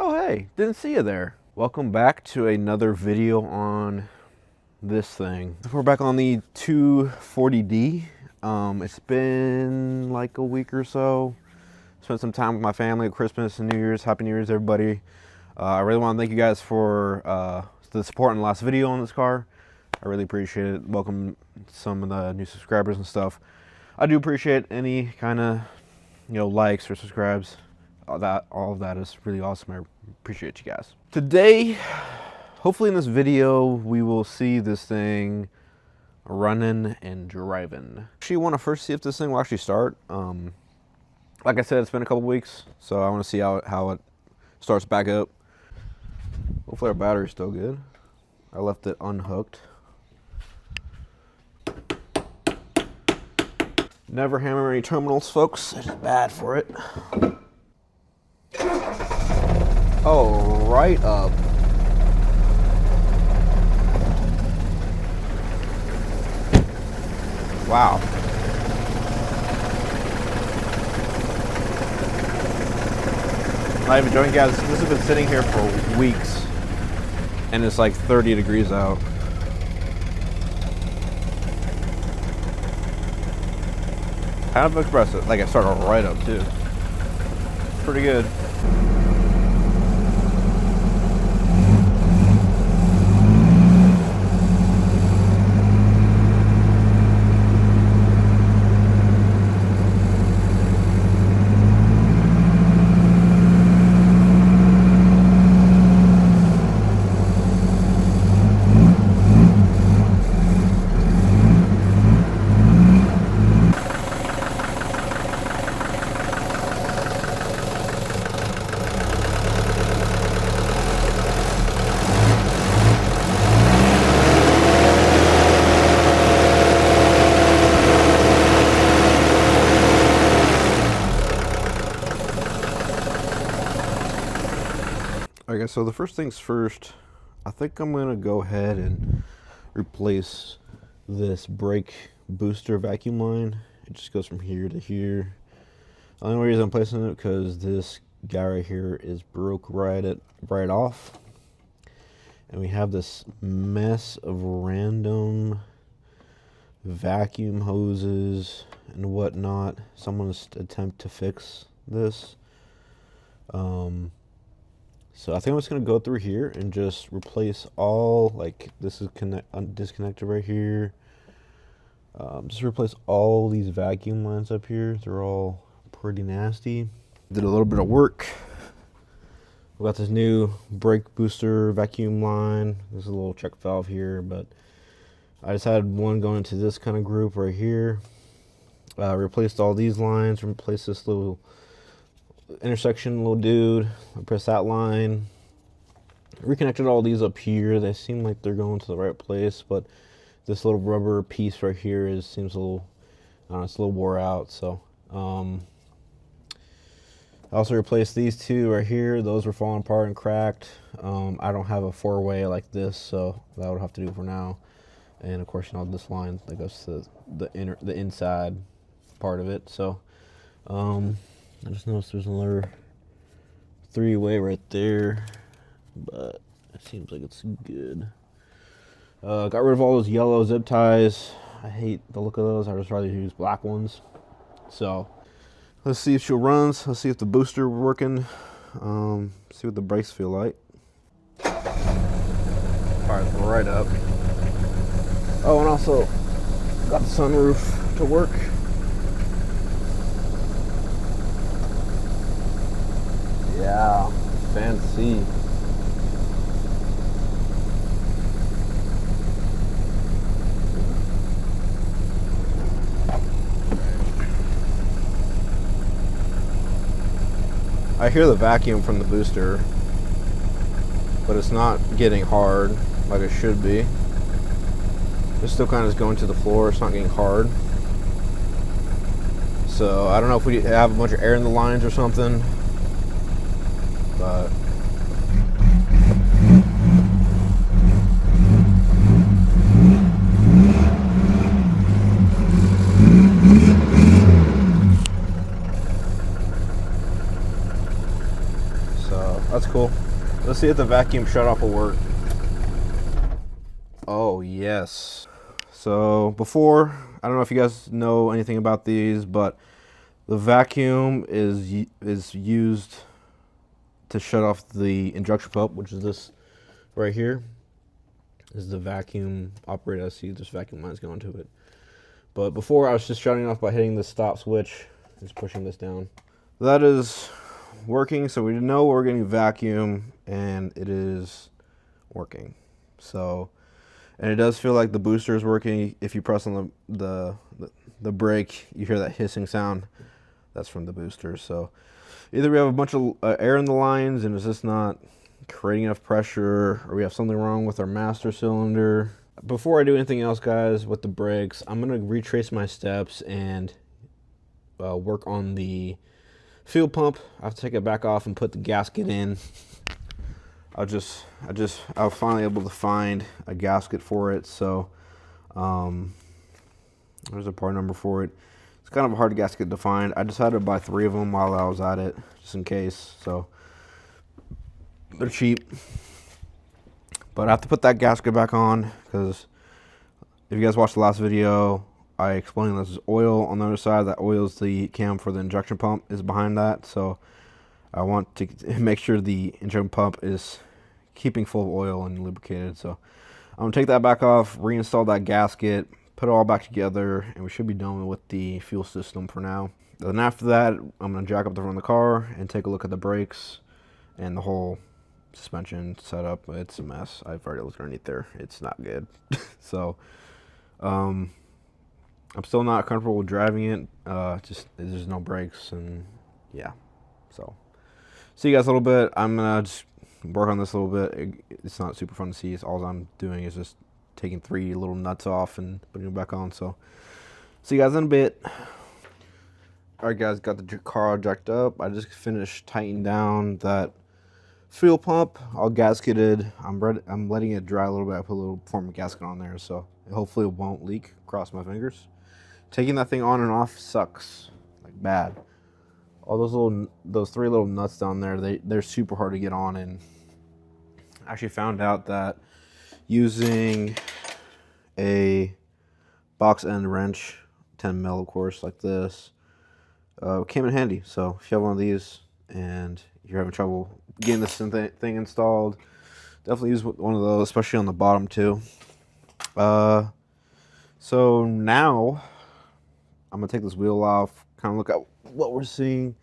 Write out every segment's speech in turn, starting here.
Oh hey, didn't see you there. Welcome back to another video on this thing. We're back on the 240D. It's been like a week or so. Spent some time with my family at Christmas and New Year's. Happy New Year's, everybody. I really want to thank you guys for the support in the last video on this car. I really appreciate it. Welcome some of the new subscribers and stuff. I do appreciate any kind of, likes or subscribes. All of that is really awesome. I appreciate you guys. Today, hopefully in this video, we will see this thing running and driving. Actually, want to first see if this thing will actually start. Like I said, it's been a couple weeks, so I want to see how it starts back up. Hopefully our battery's still good. I left it unhooked. Never hammer any terminals, folks. It's bad for it. Oh, right up. Wow. Not even joking, guys. This has been sitting here for weeks, and it's like 30 degrees out. Kind of expressive. Like, it started right up too. Pretty good. Okay, so the first things first, I think I'm going to go ahead and replace this brake booster vacuum line. It just goes from here to here. The only reason I'm placing it because this guy right here is broke right off. And we have this mess of random vacuum hoses and whatnot. Someone's attempt to fix this. So I think I'm just going to go through here and just replace all, like this is disconnected right here. Just replace all these vacuum lines up here. They're all pretty nasty. Did a little bit of work. We got this new brake booster vacuum line. There's a little check valve here, but I just had one going into this kind of group right here. Replaced all these lines, replaced this little intersection little dude. I press that line, reconnected all these up here. They seem like they're going to the right place, but this little rubber piece right here seems a little, I don't know, it's a little wore out. So I also replaced these two right here. Those were falling apart and cracked. I don't have a four-way like this, so that would have to do for now. And of course, this line that goes to the inside part of it. So I just noticed there's another three-way right there, but it seems like it's good. Got rid of all those yellow zip ties. I hate the look of those. I just rather use black ones. So let's see if she runs. Let's see if the booster working. See what the brakes feel like. Fires right up. Oh, and also got the sunroof to work. Yeah, fancy. I hear the vacuum from the booster, but it's not getting hard like it should be. It's still kind of just going to the floor. It's not getting hard. So I don't know if we have a bunch of air in the lines or something. But That's cool. Let's see if the vacuum shutoff will work. Oh, yes. So before, I don't know if you guys know anything about these, but the vacuum is used to shut off the injection pump, which is this right here. This is the vacuum operated. I see there's vacuum lines going to it. But before, I was just shutting off by hitting the stop switch, just pushing this down. That is working, so we know we're getting vacuum, and it is working. So, and it does feel like the booster is working. If you press on the brake, you hear that hissing sound. That's from the booster. So either we have a bunch of air in the lines and it's just not creating enough pressure, or we have something wrong with our master cylinder. Before I do anything else, guys, with the brakes, I'm gonna retrace my steps and work on the fuel pump. I have to take it back off and put the gasket in. I was finally able to find a gasket for it. So there's a part number for it. It's kind of a hard gasket to find. I decided to buy 3 of them while I was at it, just in case. So they're cheap. But I have to put that gasket back on because if you guys watched the last video, I explained there's oil on the other side. That oil is the cam for the injection pump is behind that. So I want to make sure the injection pump is keeping full of oil and lubricated. So I'm going to take that back off, reinstall that gasket, put it all back together, and we should be done with the fuel system for now. Then after that, I'm going to jack up the front of the car and take a look at the brakes and the whole suspension setup. It's a mess. I've already looked underneath there. It's not good. So I'm still not comfortable with driving it. Just there's no brakes, and yeah. So see you guys a little bit. I'm gonna just work on this a little bit. It's not super fun to see. All I'm doing is just taking 3 little nuts off and putting them back on. So see you guys in a bit. Alright guys, got the car jacked up. I just finished tightening down that fuel pump, all gasketed. I'm letting it dry a little bit. I put a little form of gasket on there, so hopefully it won't leak. Cross my fingers. Taking that thing on and off sucks, like bad. All those 3 little nuts down there, they're super hard to get on. And I actually found out that using a box end wrench, 10 mil of course, like this, came in handy. So if you have one of these and you're having trouble getting this thing installed, definitely use one of those, especially on the bottom too. So now I'm gonna take this wheel off, kind of look at what we're seeing.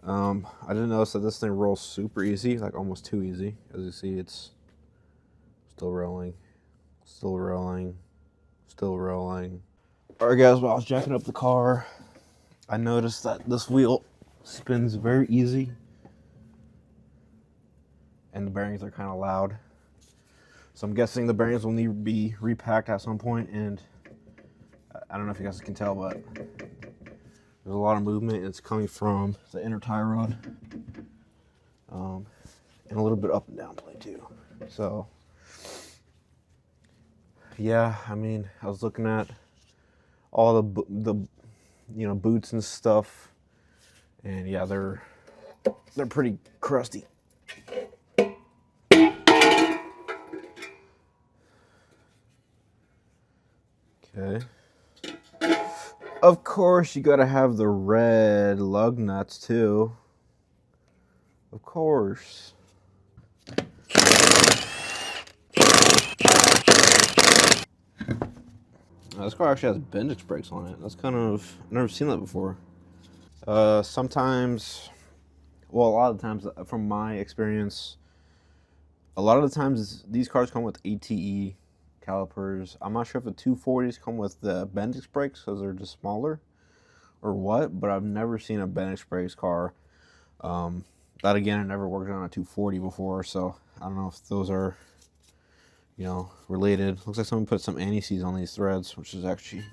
I didn't notice that this thing rolls super easy, like almost too easy. As you see, it's still rolling, still rolling, still rolling. All right guys, while I was jacking up the car, I noticed that this wheel spins very easy and the bearings are kind of loud. So I'm guessing the bearings will need to be repacked at some point, and I don't know if you guys can tell, but there's a lot of movement. It's coming from the inner tie rod, and a little bit up and down play too. So yeah, I mean, I was looking at all the boots and stuff, and yeah, they're pretty crusty. Okay. Of course, you gotta have the red lug nuts too. Of course. This car actually has Bendix brakes on it. That's kind of, I've never seen that before. Sometimes, well, a lot of the times, from my experience, a lot of the times these cars come with ATE calipers. I'm not sure if the 240s come with the Bendix brakes because they're just smaller or what, but I've never seen a Bendix brakes car. That again, I never worked on a 240 before, so I don't know if those are, related. Looks like someone put some anti-seize on these threads, which is actually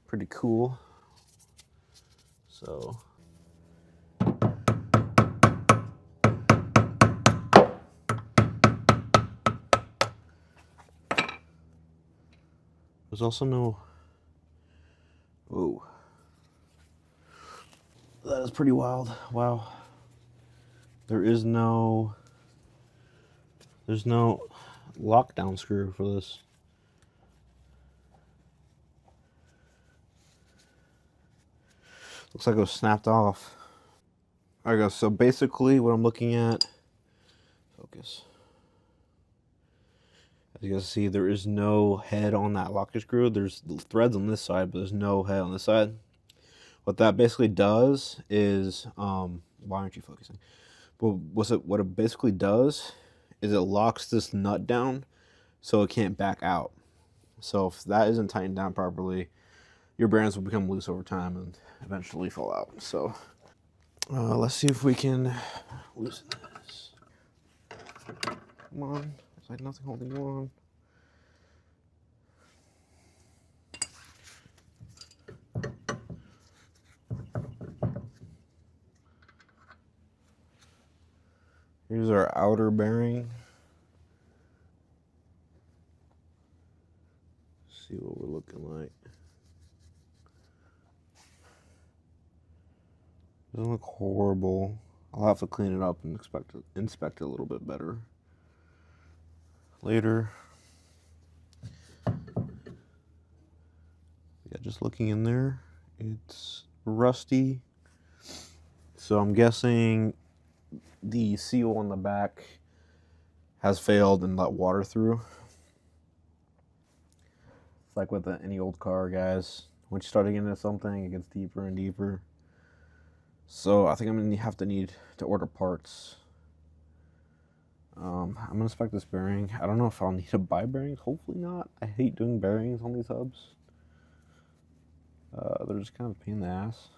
pretty cool. So there's also no, whoa, that is pretty wild. Wow. there's no lockdown screw for this. Looks like it was snapped off. Alright guys, so basically what I'm looking at, focus. As you guys see, there is no head on that locker screw. There's threads on this side, but there's no head on this side. What that basically does is, why aren't you focusing? Well, what it basically does is it locks this nut down so it can't back out. So if that isn't tightened down properly, your bearings will become loose over time and eventually fall out. So let's see if we can loosen this. Come on, it's like nothing holding on. Here's our outer bearing. See what we're looking like. Doesn't look horrible. I'll have to clean it up and inspect it a little bit better later. Yeah, just looking in there, it's rusty. So I'm guessing the seal on the back has failed and let water through. It's like with any old car, guys. Once you start getting into something, it gets deeper and deeper. So I think I'm gonna need to order parts. I'm gonna inspect this bearing. I don't know if I'll need to buy bearings. Hopefully not. I hate doing bearings on these hubs. They're just kind of a pain in the ass.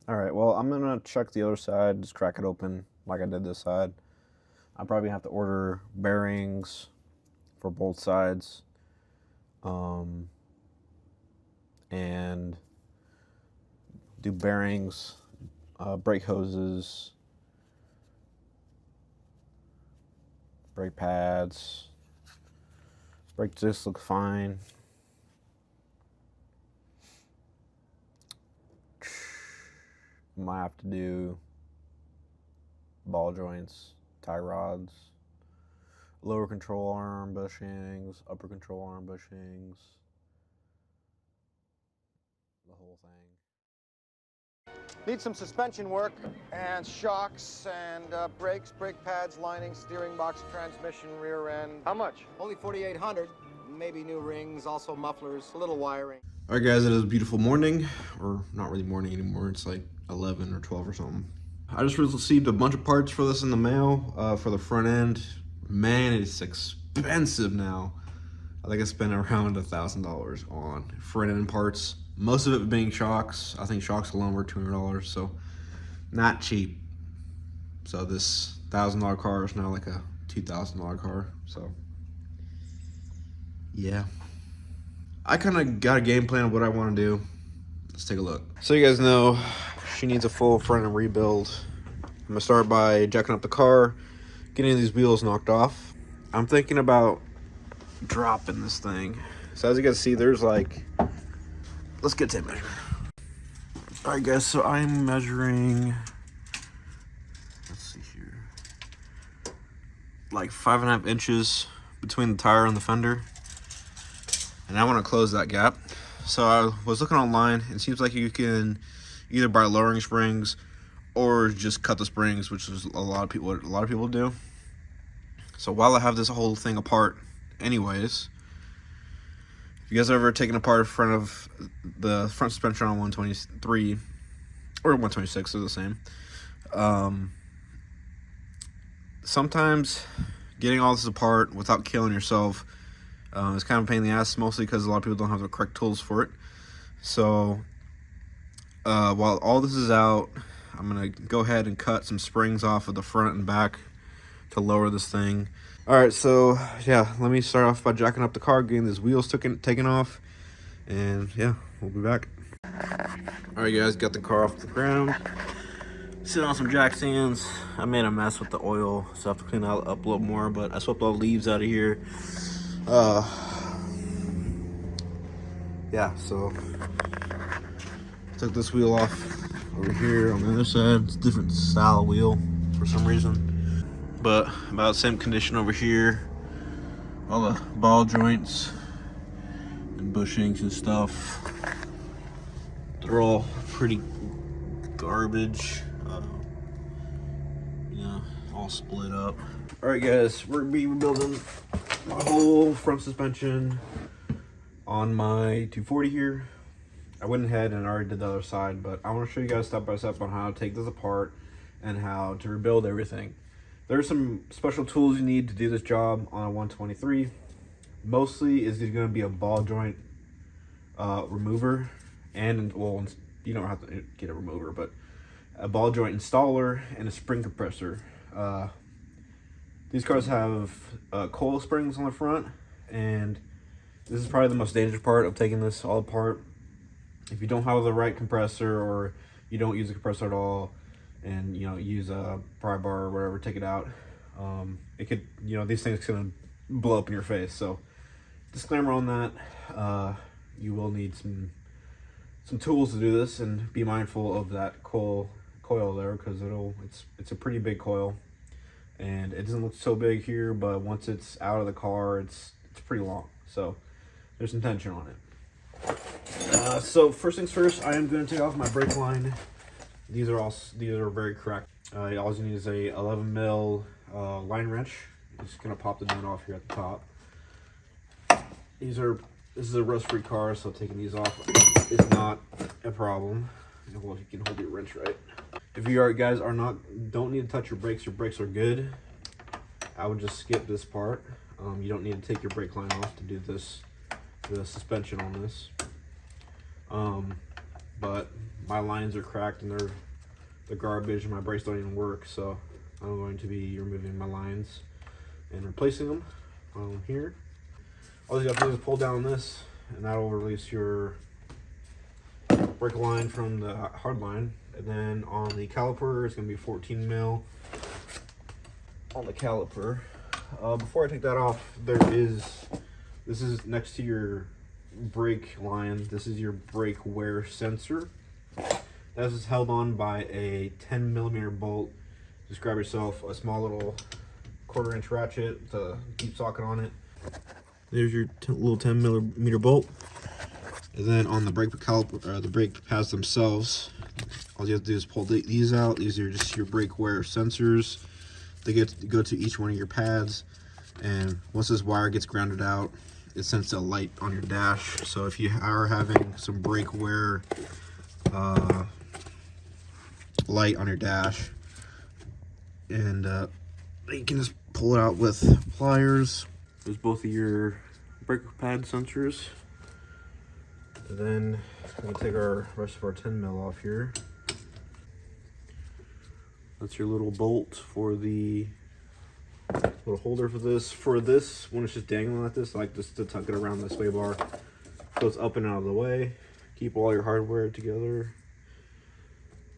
Alright, well, I'm gonna check the other side, just crack it open like I did this side. I'll probably have to order bearings for both sides. And do bearings, brake hoses, brake pads. Brake discs look fine. Might have to do ball joints, tie rods, lower control arm bushings, upper control arm bushings, the whole thing. Need some suspension work and shocks and brakes, brake pads, lining, steering box, transmission, rear end. How much? Only $4,800. Maybe new rings, also mufflers, a little wiring. All right, guys, it is a beautiful morning, or not really morning anymore. It's like 11 or 12 or something. I just received a bunch of parts for this in the mail for the front end. Man, it's expensive now. I think I spent around $1,000 on front end parts. Most of it being shocks. I think shocks alone were $200, so not cheap. So this $1,000 car is now like a $2,000 car. So yeah, I kind of got a game plan of what I want to do. Let's take a look. So you guys know she needs a full front end rebuild. I'm gonna start by jacking up the car, getting these wheels knocked off. I'm thinking about dropping this thing. So as you guys see, there's like, let's get tape measure. All right, guys, so I'm measuring, let's see here, like 5.5 inches between the tire and the fender. And I want to close that gap. So I was looking online. It seems like you can either buy lowering springs or just cut the springs, which is what a lot of people do. So while I have this whole thing apart anyways, if you guys ever taken apart the front suspension on 123 or 126, they're the same. Sometimes getting all this apart without killing yourself is kind of a pain in the ass, mostly because a lot of people don't have the correct tools for it. So while all this is out, I'm gonna go ahead and cut some springs off of the front and back to lower this thing. All right, so yeah, let me start off by jacking up the car, getting these wheels taken off, and yeah, we'll be back. All right, guys, got the car off the ground. Sitting on some jack stands. I made a mess with the oil, so I have to clean that up a little more, but I swept all the leaves out of here. yeah, so took this wheel off over here on the other side. It's a different style wheel for some reason, but about the same condition over here. All the ball joints and bushings and stuff, they're all pretty garbage. You know, all split up. All right, guys, we're gonna be rebuilding my whole front suspension on my 240 here. I went ahead and already did the other side, but I want to show you guys step by step on how to take this apart and how to rebuild everything. There's some special tools you need to do this job on a 123. Mostly is going to be a ball joint remover, and well, you don't have to get a remover, but a ball joint installer and a spring compressor. These cars have coil springs on the front, and this is probably the most dangerous part of taking this all apart. If you don't have the right compressor, or you don't use a compressor at all, and you know, use a pry bar or whatever, take it out, it could, you know, these things gonna blow up in your face. So disclaimer on that, you will need some tools to do this, and be mindful of that coil there, because it's a pretty big coil, and it doesn't look so big here, but once it's out of the car, it's pretty long. So there's some tension on it. So first things first, I am going to take off my brake line. These are very cracked. All you need is a 11 mil line wrench. Just gonna pop the nut off here at the top. This is a rust-free car, so taking these off is not a problem. Well, if you can hold your wrench right. If you guys don't need to touch your brakes are good, I would just skip this part. You don't need to take your brake line off to do the suspension on this. But my lines are cracked and they're garbage, and my brakes don't even work, so I'm going to be removing my lines and replacing them here. All you have to do is pull down this, and that will release your brake line from the hard line. And then on the caliper, it's going to be 14 mil on the caliper. Before I take that off, this is next to your brake line. This is your brake wear sensor. This is held on by a 10 millimeter bolt. Just grab yourself a small little 1/4 inch ratchet with a deep socket on it. There's your little 10 millimeter bolt. And then on the brake caliper, the brake pads themselves, all you have to do is pull these out. These are just your brake wear sensors. They go to each one of your pads, and once this wire gets grounded out, it sends a light on your dash. So if you are having some brake wear light on your dash, and you can just pull it out with pliers. There's both of your brake pad sensors. And then we take our rest of our 10 mil off here. That's your little bolt for the little holder for this. For this, when it's just dangling like this, I like just to tuck it around the sway bar so it's up and out of the way. Keep all your hardware together.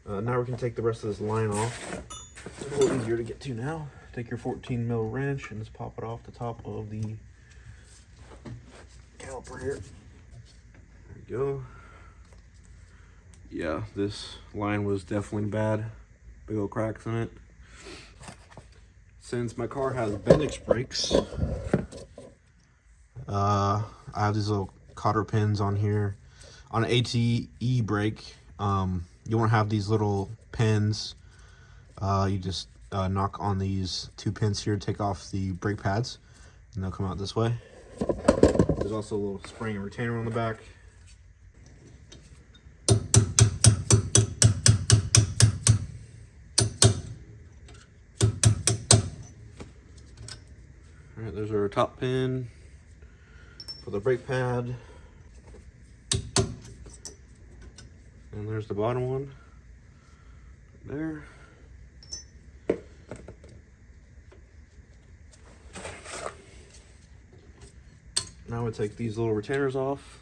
Now we can take the rest of this line off. It's a little easier to get to now. Take your 14 mil wrench and just pop it off the top of the caliper here. There we go. Yeah, this line was definitely bad. Big old cracks in it. Since my car has Bendix brakes, I have these little cotter pins on here. On an ATE brake, you won't have these little pins. You just knock on these 2 pins here, take off the brake pads, and they'll come out this way. There's also a little spring and retainer on the back. Alright, there's our top pin for the brake pad. And there's the bottom one. There. Now we take these little retainers off.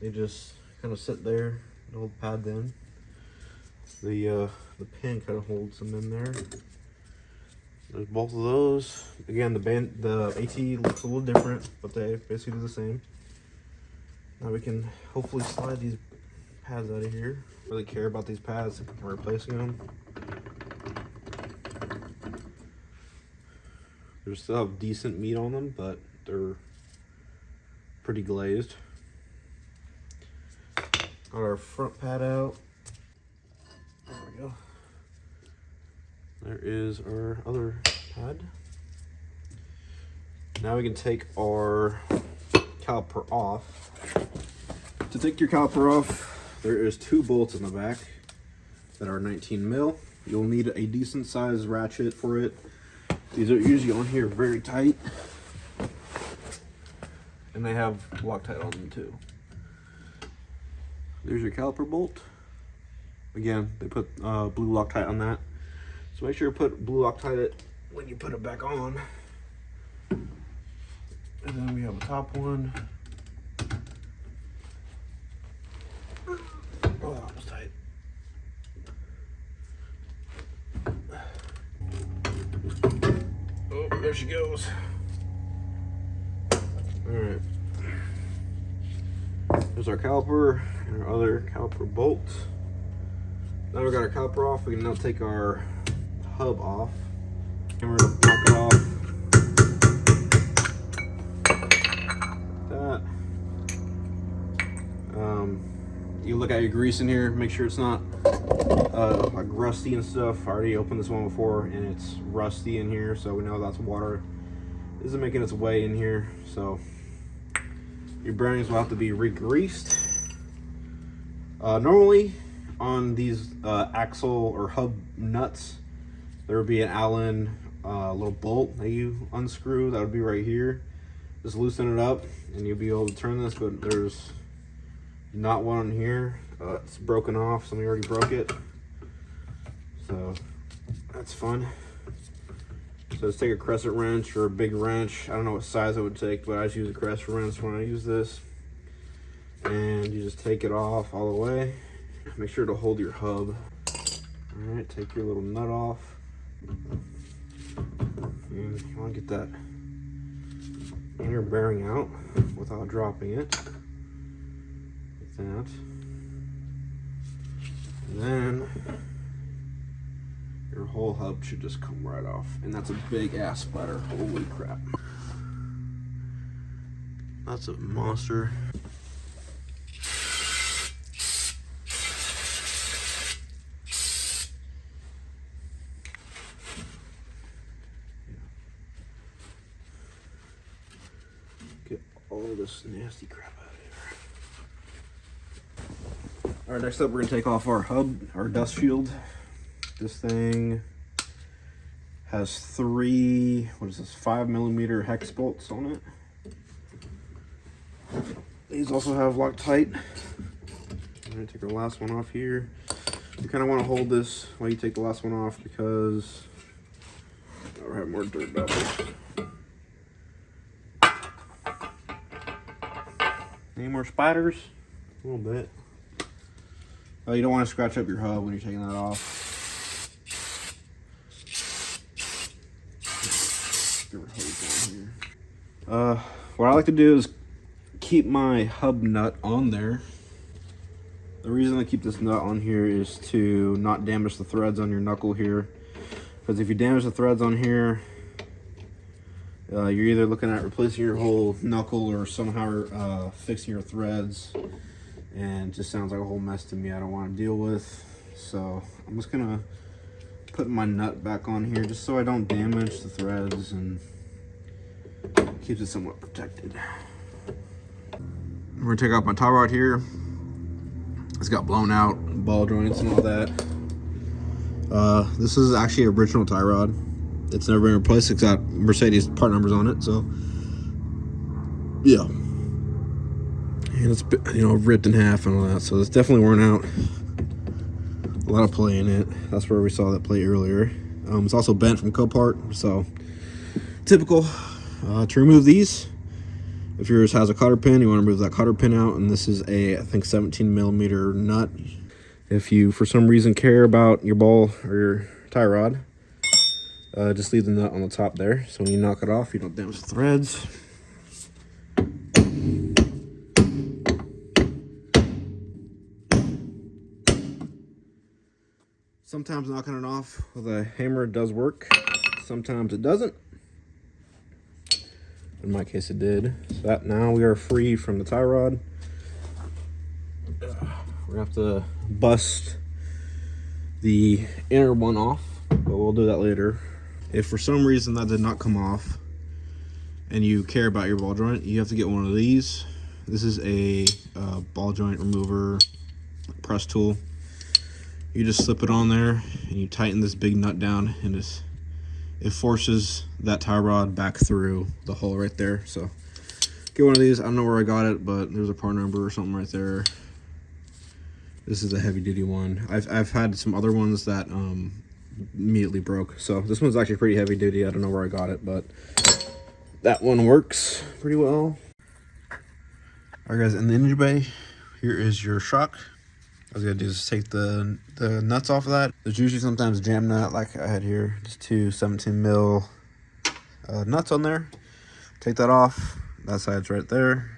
They just kind of sit there to hold the pad in. The pin kind of holds them in there. There's both of those. Again, the AT looks a little different, but they basically do the same. Now we can hopefully slide these pads out of here. Really care about these pads if we're replacing them. They still have decent meat on them, but they're pretty glazed. Got our front pad out. There we go. There is our other pad. Now we can take our caliper off. To take your caliper off, there is 2 bolts in the back that are 19 mil. You'll need a decent sized ratchet for it. These are usually on here very tight, and they have Loctite on them too. There's your caliper bolt. Again, they put blue Loctite on that, so make sure you put blue Loctite it when you put it back on. And then we have a top one. Oh, that was tight. Oh, there she goes. All right. There's our caliper and our other caliper bolt. Now we got our caliper off, we can now take our hub off. And we're gonna knock it off. Like that. You look at your grease in here, make sure it's not like rusty and stuff. I already opened this one before and it's rusty in here, so we know that's water isn't making its way in here. So your bearings will have to be re-greased. Normally on these axle or hub nuts, there would be an Allen little bolt that you unscrew. That would be right here. Just loosen it up and you'll be able to turn this, but there's not one on here. It's broken off. Somebody already broke it, so that's fun. So let's take a crescent wrench or a big wrench. I don't know what size it would take, but I just use a crescent wrench when I use this. And you just take it off all the way. Make sure to hold your hub. All right, take your little nut off. And you want to get that inner bearing out without dropping it. Like that. And then your whole hub should just come right off. And that's a big ass splatter. Holy crap. That's a monster. Get all this nasty crap out of here. All right, next up we're gonna take off our hub, our dust shield. This thing has 3, 5mm hex bolts on it. These also have Loctite. I'm gonna take our last one off here. You kind of want to hold this while you take the last one off because I'll have more dirt bubbles. Any more spiders? A little bit. Oh, you don't want to scratch up your hub when you're taking that off. What I like to do is keep my hub nut on there. The reason I keep this nut on here is to not damage the threads on your knuckle here. Because if you damage the threads on here, you're either looking at replacing your whole knuckle or somehow fixing your threads. And it just sounds like a whole mess to me I don't want to deal with. So I'm just gonna put my nut back on here just so I don't damage the threads and keeps it somewhat protected. We're gonna take off my tie rod here. It's got blown out ball joints and all that. This is actually original tie rod. It's never been replaced. It's got Mercedes part numbers on it, so yeah. And it's, you know, ripped in half and all that, so it's definitely worn out. A lot of play in it. That's where we saw that plate earlier. It's also bent from Copart, so typical. To remove these, if yours has a cotter pin, you want to remove that cotter pin out, and this is a, I think, 17mm nut. If you, for some reason, care about your ball or your tie rod, just leave the nut on the top there, so when you knock it off, you don't damage the threads. Sometimes knocking it off with a hammer does work. Sometimes it doesn't. In my case, it did. So that now we are free from the tie rod. We're gonna have to bust the inner one off, but we'll do that later. If for some reason that did not come off and you care about your ball joint, you have to get one of these. This is a ball joint remover press tool. You just slip it on there and you tighten this big nut down, and it forces that tie rod back through the hole right there. So get one of these. I don't know where I got it, but there's a part number or something right there. This is a heavy duty one. I've had some other ones that immediately broke. So this one's actually pretty heavy duty. I don't know where I got it, but that one works pretty well. All right, guys, in the engine bay, here is your shock. All you gotta do is take the nuts off of that. There's usually sometimes a jam nut like I had here. Just two 17 mil nuts on there. Take that off. That side's right there.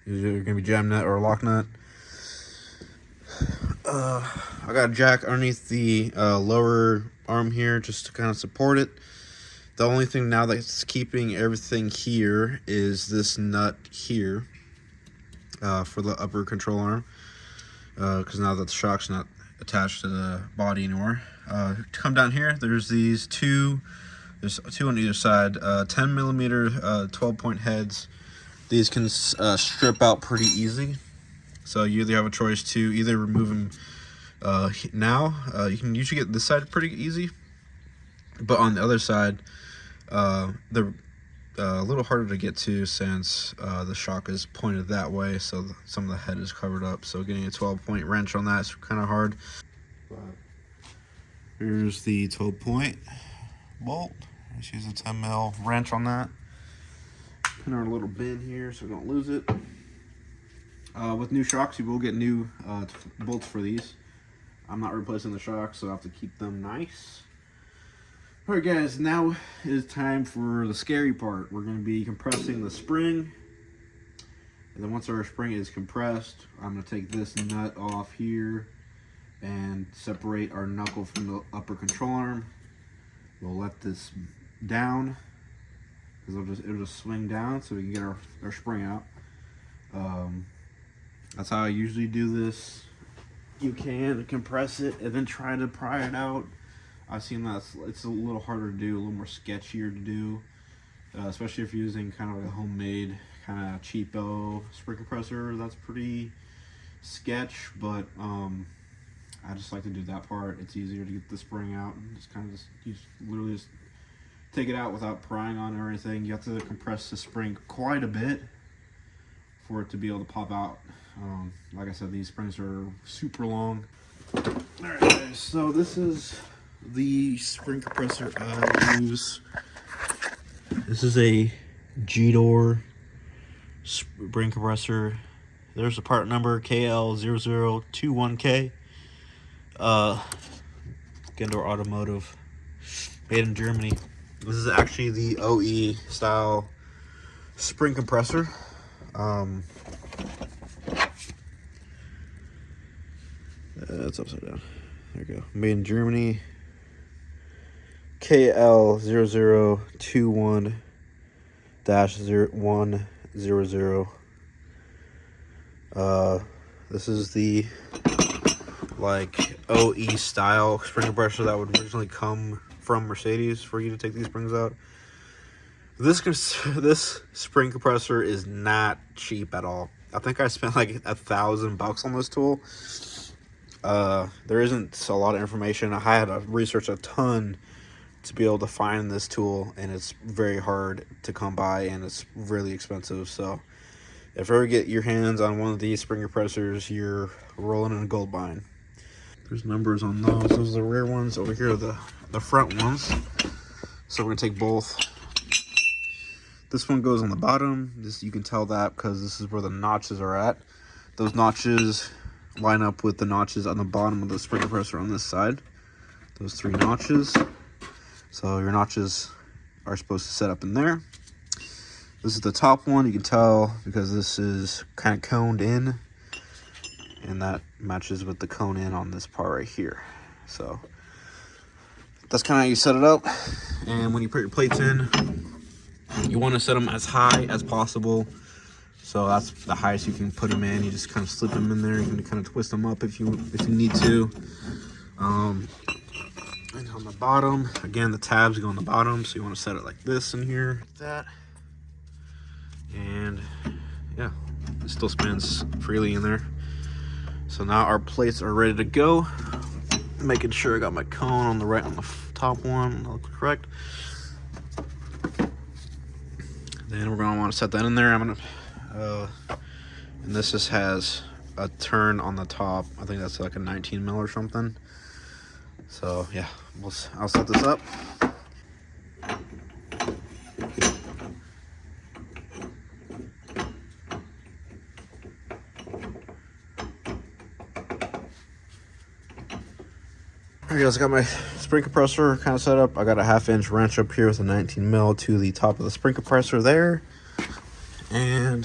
Usually gonna be jam nut or a lock nut. I got a jack underneath the lower arm here just to kind of support it. The only thing now that's keeping everything here is this nut here for the upper control arm, because now that the shock's not attached to the body anymore. To come down here, there's these two. There's two on either side. 10 millimeter 12-point heads. These can strip out pretty easy. So you either have a choice to either remove them now. You can usually get this side pretty easy, but on the other side, they're a little harder to get to since the shock is pointed that way, so some of the head is covered up. So getting a 12-point wrench on that is kind of hard. Here's the 12-point bolt. Let's use a 10 mil wrench on that. Put our little bin here so we don't lose it. With new shocks, you will get new bolts for these. I'm not replacing the shocks, so I have to keep them nice. Alright guys, now it is time for the scary part. We're going to be compressing the spring. And then once our spring is compressed, I'm going to take this nut off here and separate our knuckle from the upper control arm. We'll let this down, because it'll just swing down so we can get our spring out. That's how I usually do this. You can compress it and then try to pry it out. I've seen that it's a little harder to do, a little more sketchier to do, especially if you're using kind of like a homemade kind of cheapo spring compressor. That's pretty sketch, but I just like to do that part. It's easier to get the spring out and just kind of you literally just take it out without prying on it or anything. You have to compress the spring quite a bit for it to be able to pop out. Like I said, these springs are super long. Alright guys, so this is the spring compressor I use. This is a G-Door spring compressor. There's a part number KL0021K. Gendor Automotive, made in Germany. This is actually the OE style spring compressor. It's upside down. There you go. Made in Germany. KL0021-0100. This is the like OE style spring compressor that would originally come from Mercedes for you to take these springs out. This spring compressor is not cheap at all. I think I spent like $1,000 on this tool. There isn't a lot of information. I had to research a ton to be able to find this tool, and it's very hard to come by, and it's really expensive. So if you ever get your hands on one of these spring compressors, you're rolling in a gold mine. There's numbers on those. Those are the rear ones. Over here are the front ones. So we're gonna take both. This one goes on the bottom. You can tell that because this is where the notches are at. Those notches line up with the notches on the bottom of the spring compressor on this side. Those three notches. So your notches are supposed to set up in there. This is the top one. You can tell because this is kind of coned in. and that matches with the cone in on this part right here. So that's kind of how you set it up. And when you put your plates in, you want to set them as high as possible. So that's the highest you can put them in. You just kind of slip them in there. You can kind of twist them up if you need to. And on the bottom, again, the tabs go on the bottom, so you want to set it like this in here, like that. And yeah, it still spins freely in there. So now our plates are ready to go. Making sure I got my cone on the right, on the top one, all correct. Then we're gonna want to set that in there. And this just has a turn on the top. I think that's like a 19 mil or something. So yeah, I'll set this up. Alright guys, I got my spring compressor kind of set up. I got a 1/2 inch wrench up here with a 19 mil to the top of the spring compressor there. And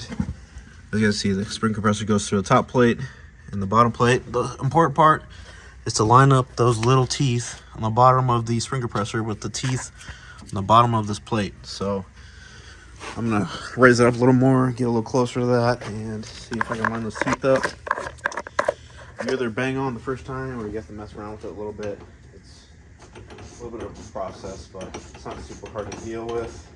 as you guys see, the spring compressor goes through the top plate and the bottom plate. The important part is to line up those little teeth on the bottom of the spring compressor with the teeth on the bottom of this plate. So I'm gonna raise it up a little more, get a little closer to that, and see if I can line those teeth up. You either bang on the first time or you have to mess around with it a little bit. It's a little bit of a process, but it's not super hard to deal with.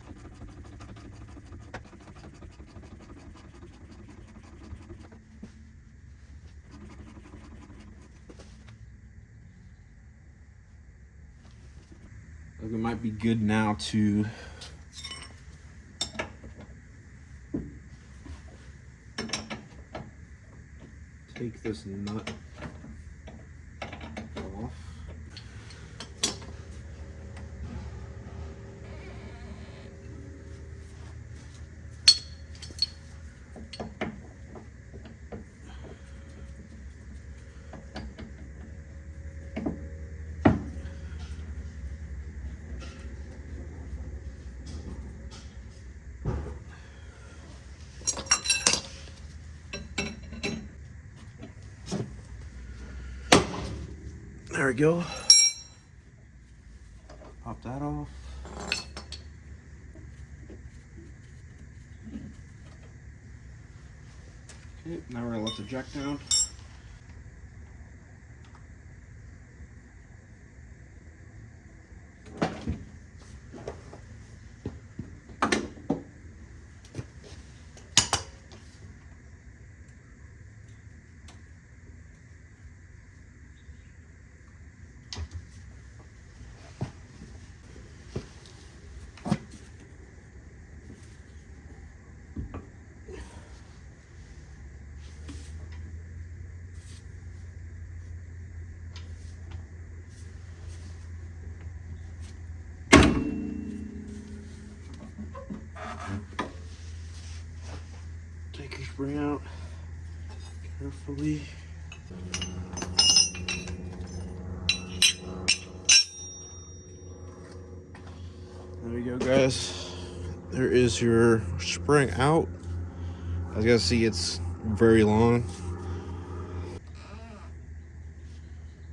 It might be good now to take this nut off. There we go. Pop that off. Okay, now we're gonna let the jack down. Take your spring out carefully. There we go, guys. There is your spring out. As you guys see, it's very long.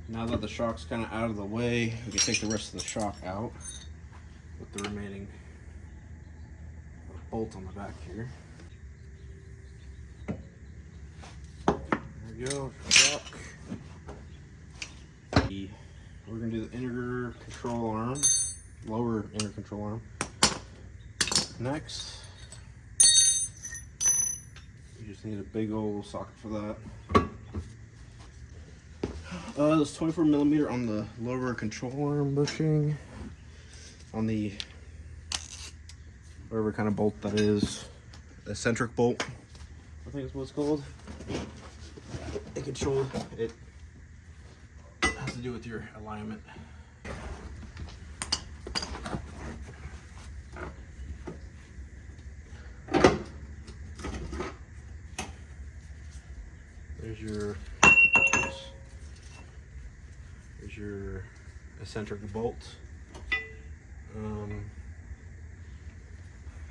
Now that the shock's kind of out of the way, we can take the rest of the shock out with the remaining bolt on the back here. There we go, shock. We're gonna do the inner control arm, lower inner control arm. Next, you just need a big old socket for that. There's 24 millimeter on the lower control arm bushing, on the whatever kind of bolt that is, eccentric bolt, I think is what it's called. It controls it. Has to do with your alignment. There's your eccentric bolt.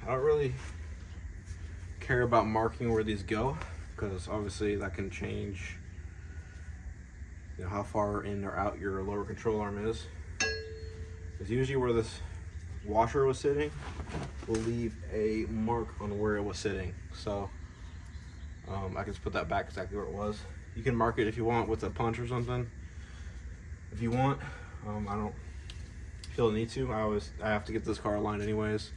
I don't really care about marking where these go, because obviously that can change you know, how far in or out your lower control arm is. Because usually where this washer was sitting will leave a mark on where it was sitting. So I can just put that back exactly where it was. You can mark it if you want with a punch or something. If you want, I don't feel the need to. I have to get this car aligned anyways.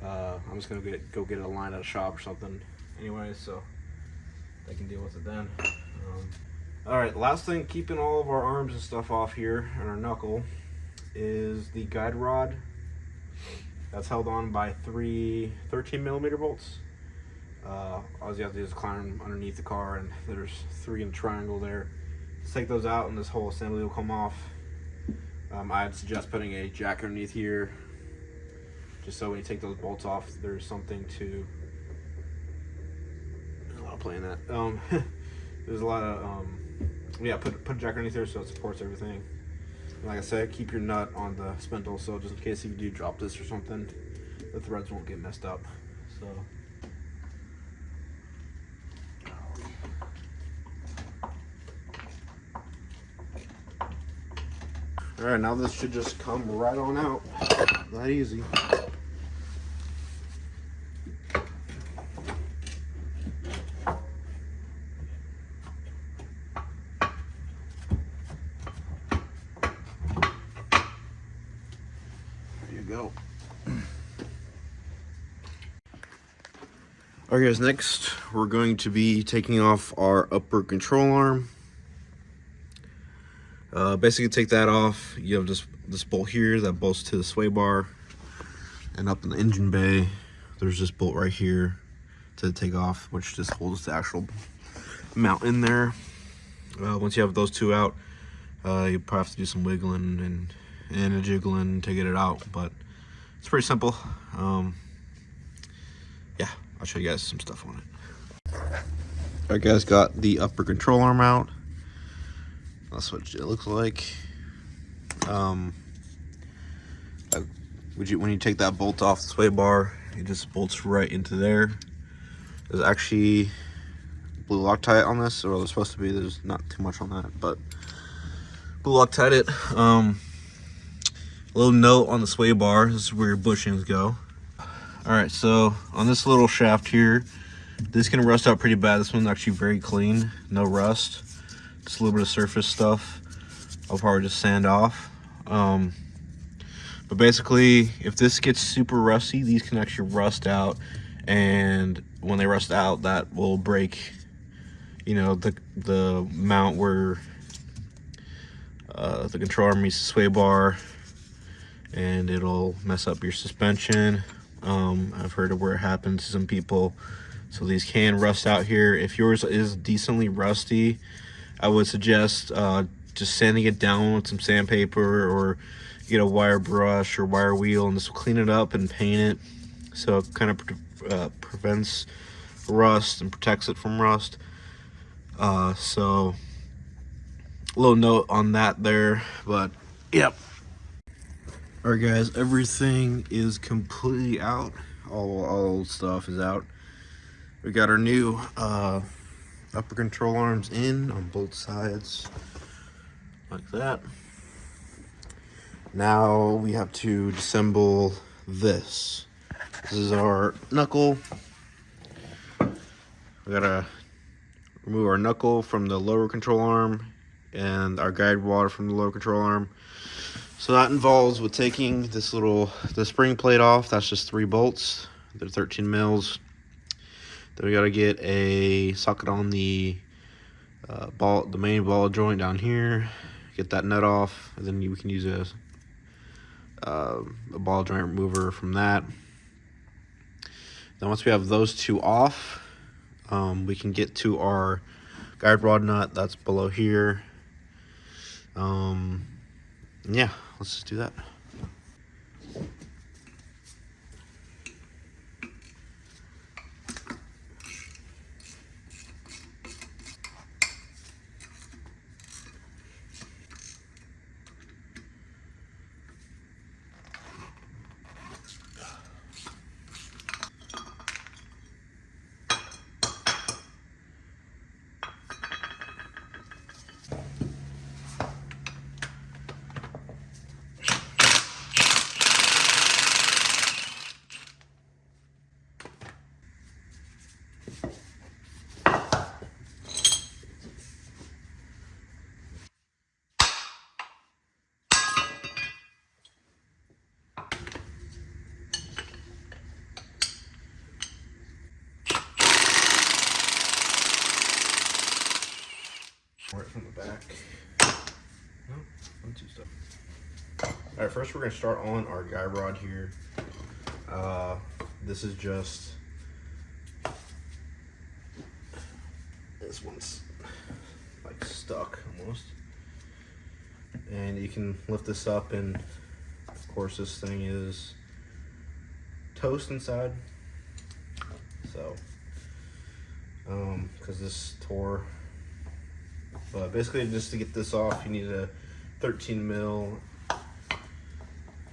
I'm just gonna go get it aligned at a shop or something anyways, so they can deal with it then. All right, last thing, keeping all of our arms and stuff off here and our knuckle is the guide rod. That's held on by 3 13mm bolts. All you have to do is climb underneath the car, and there's 3 in a triangle there. Just take those out and this whole assembly will come off. I'd suggest putting a jack underneath here, just so when you take those bolts off, there's something to. There's a lot of play in that. There's a lot of yeah. Put a jack underneath there so it supports everything. And like I said, keep your nut on the spindle, so just in case if you do drop this or something, the threads won't get messed up. So. All right, now this should just come right on out. That easy. There you go. All right, guys, next we're going to be taking off our upper control arm. Basically, take that off. You have this bolt here that bolts to the sway bar, and up in the engine bay, there's this bolt right here to take off, which just holds the actual mount in there. Once you have those two out, you probably have to do some wiggling and a jiggling to get it out, but it's pretty simple. Yeah, I'll show you guys some stuff on it. All right, guys, got the upper control arm out. That's what it looks like. When you take that bolt off the sway bar, it just bolts right into there. There's actually blue Loctite on this, or there's supposed to be. There's not too much on that, but blue Loctite it. A little note on the sway bar. This is where your bushings go. All right, so on this little shaft here, this can rust out pretty bad. This one's actually very clean, no rust. Just a little bit of surface stuff. I'll probably just sand off. But basically, if this gets super rusty, these can actually rust out, and when they rust out, that will break, you know, the mount where the control arm meets the sway bar, and it'll mess up your suspension. I've heard of where it happens to some people, so these can rust out here. If yours is decently rusty, I would suggest just sanding it down with some sandpaper, or get a wire brush or wire wheel, and this will clean it up and paint it, so it kind of prevents rust and protects it from rust. So a little note on that there, but yep. All right, guys, everything is completely out. All old stuff is out. We got our new upper control arms in on both sides, like that. Now we have to disassemble this. This is our knuckle. We gotta remove our knuckle from the lower control arm and our guide wire from the lower control arm. So that involves with taking the spring plate off. That's just 3 bolts. They're 13 mils. Then we gotta get a socket on the main ball joint down here. Get that nut off, and then we can use a ball joint remover from that. Then once we have those two off, we can get to our guide rod nut that's below here. Yeah, let's just do that. Right from the back. No, 1, 2 stuff. All right, first we're gonna start on our guy rod here. This is just, this one's like stuck almost. And you can lift this up, and of course this thing is toast inside. So, because this tore. But basically, just to get this off, you need a 13 mil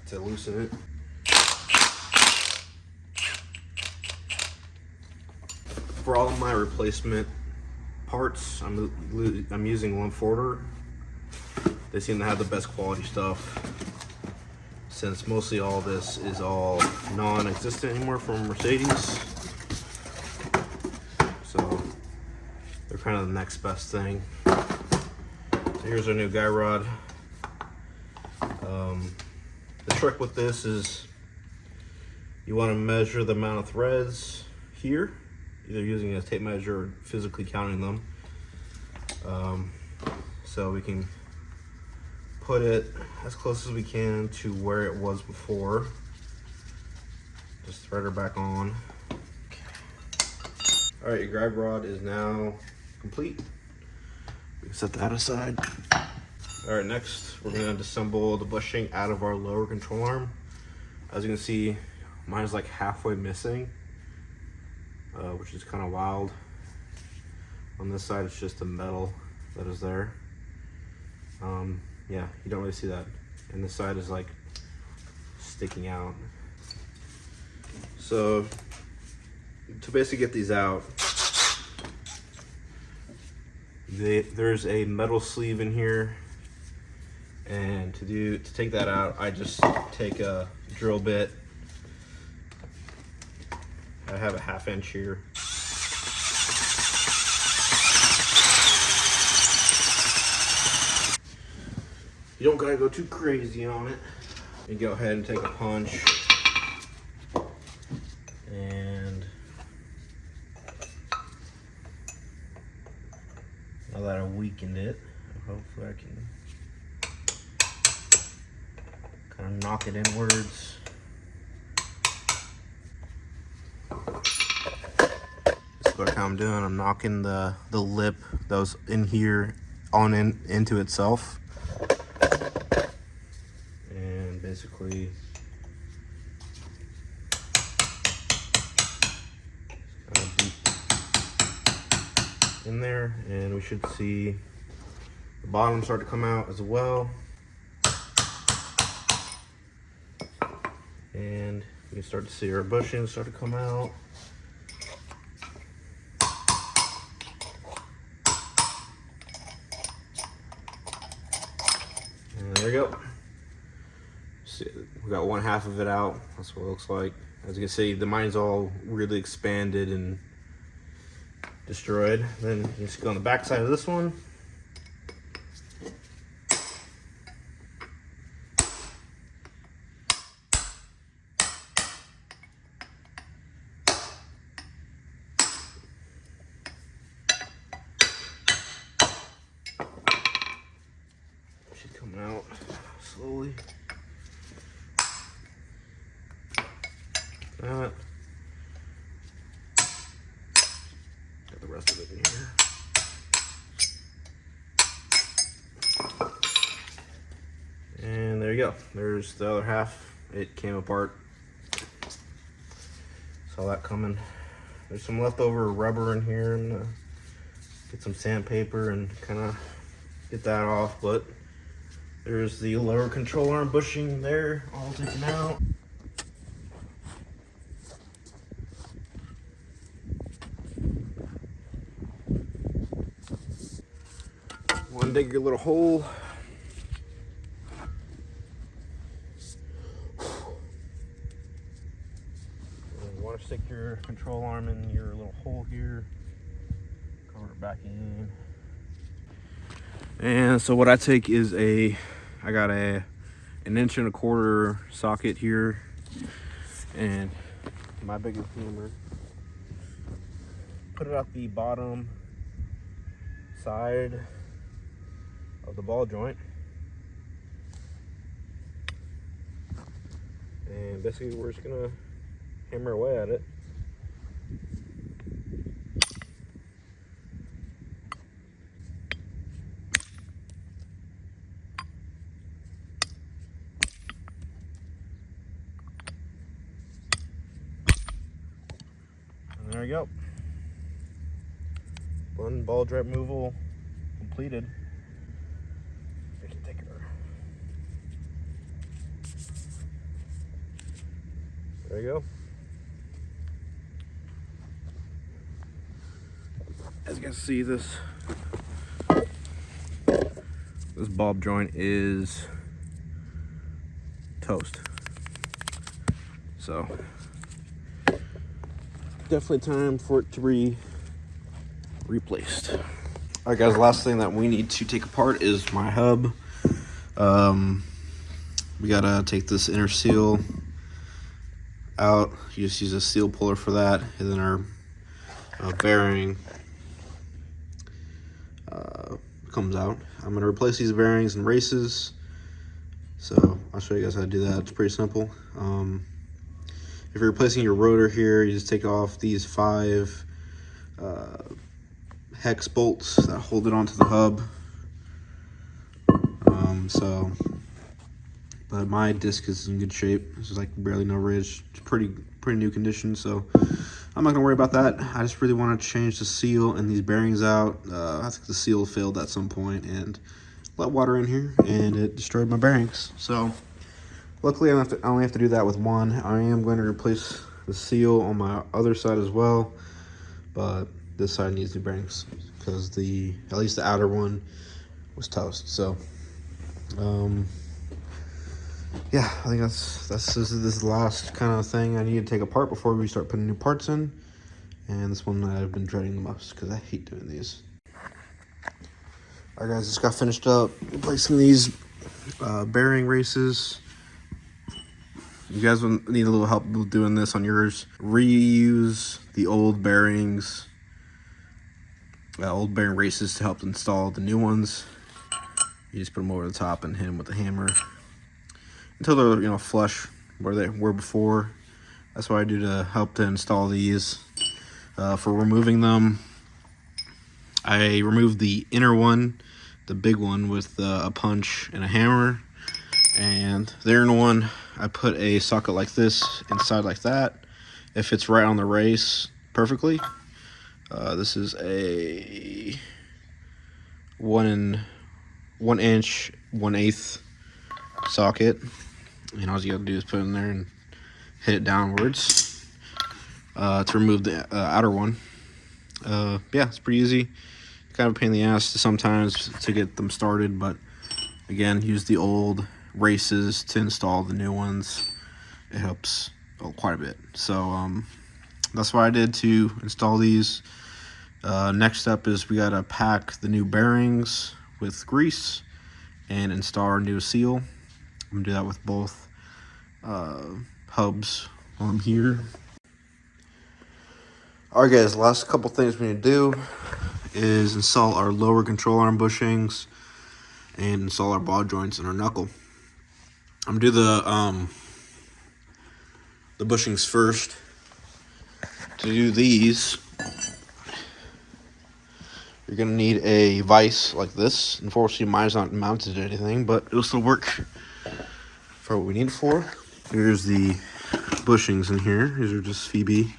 to loosen it. For all of my replacement parts, I'm using Lemforder. They seem to have the best quality stuff, since mostly all this is all non-existent anymore from Mercedes. So they're kind of the next best thing. So here's our new guy rod. The trick with this is you want to measure the amount of threads here, either using a tape measure or physically counting them. So we can put it as close as we can to where it was before. Just thread her back on. All right, your guide rod is now complete. We can set that aside. All right, next we're gonna disassemble the bushing out of our lower control arm. As you can see, mine's like halfway missing, which is kind of wild. On this side, it's just the metal that is there. Yeah, you don't really see that. And this side is like sticking out. So to basically get these out, there's a metal sleeve in here, and to take that out, I just take a drill bit. I have a 1/2 inch here. You don't gotta go too crazy on it. You go ahead and take a punch, and now that I weakened it, hopefully I can kind of knock it inwards. That's what I'm doing. I'm knocking the lip that was in here into itself. And basically kind of deep in there, and we should see the bottom start to come out as well. And you can start to see our bushings start to come out. And there we go. See, we got 1/2 of it out. That's what it looks like. As you can see, the mine's all really expanded and destroyed. Then you just go on the back side of this one. Should come out slowly. That. Got the rest of it in here. And there you go. There's the other half. It came apart. Saw that coming. There's some leftover rubber in here. I'm gonna get some sandpaper and kind of get that off, but there's the lower control arm bushing there, all taken out. Want to dig your little hole. And you want to stick your control arm in your little hole here. Cover it back in. And so what I take is I got an 1.25 inch socket here, and my biggest hammer. Put it out the bottom side of the ball joint. And basically we're just gonna hammer away at it. And there we go. One ball joint removal completed. I can take her. There you go. As you can see, this ball joint is toast. So definitely time for it to be replaced. All right, guys. Last thing that we need to take apart is my hub. We gotta take this inner seal out. You just use a seal puller for that, and then our bearing comes out. I'm gonna replace these bearings and races, so I'll show you guys how to do that. It's pretty simple. If you're replacing your rotor here, you just take off these 5 hex bolts that hold it onto the hub. But my disc is in good shape. This is like barely no ridge. It's pretty new condition, so I'm not gonna worry about that. I just really want to change the seal and these bearings out. I think the seal failed at some point and let water in here, and it destroyed my bearings. So luckily, I only have to do that with one. I am going to replace the seal on my other side as well, but this side needs new bearings because at least the outer one was toast. So yeah, I think this is the last kind of thing I need to take apart before we start putting new parts in. And this one I've been dreading the most because I hate doing these. All right, guys, just got finished up replacing these bearing races. You guys will need a little help doing this on yours. Reuse the old bearings, old bearing races to help install the new ones. You just put them over the top and hit them with the hammer until they're flush where they were before. That's what I do to help to install these. For removing them, I removed the inner one, the big one, with a punch and a hammer, and the inner one I put a socket like this inside like that. It fits right on the race perfectly. This is a 1 inch 1/8 socket, and all you gotta do is put it in there and hit it downwards to remove the outer one. Yeah, it's pretty easy. Kind of a pain in the ass sometimes to get them started, but again, use the old races to install the new ones. It helps quite a bit. So that's what I did to install these. Next step is we gotta pack the new bearings with grease and install our new seal. I'm gonna do that with both hubs on here. All right, guys, last couple things we need to do is install our lower control arm bushings and install our ball joints and our knuckle. I'm gonna do the bushings first. To do these, you're gonna need a vise like this. Unfortunately, mine's not mounted to anything, but it'll still work for what we need it for. Here's the bushings in here. These are just Phoebe.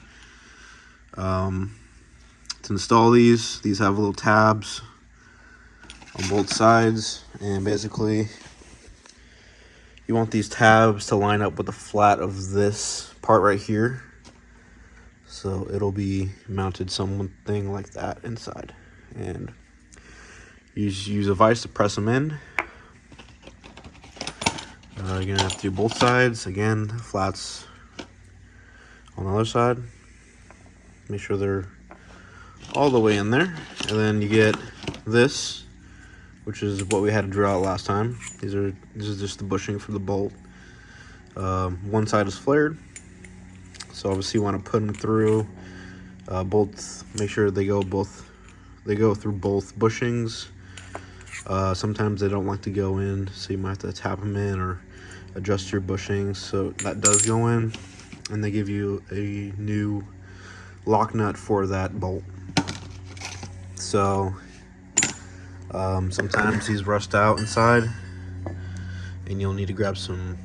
To install these have little tabs on both sides, and basically you want these tabs to line up with the flat of this part right here, so it'll be mounted something like that inside. And you just use a vise to press them in. You're gonna have to do both sides again, flats on the other side. Make sure they're all the way in there, and then you get this, which is what we had to drill out last time. This is just the bushing for the bolt. One side is flared, so obviously you want to put them through both. Make sure they go through both bushings. Sometimes they don't like to go in, so you might have to tap them in or adjust your bushings. So that does go in, and they give you a new lock nut for that bolt. So sometimes these rust out inside, and you'll need to grab some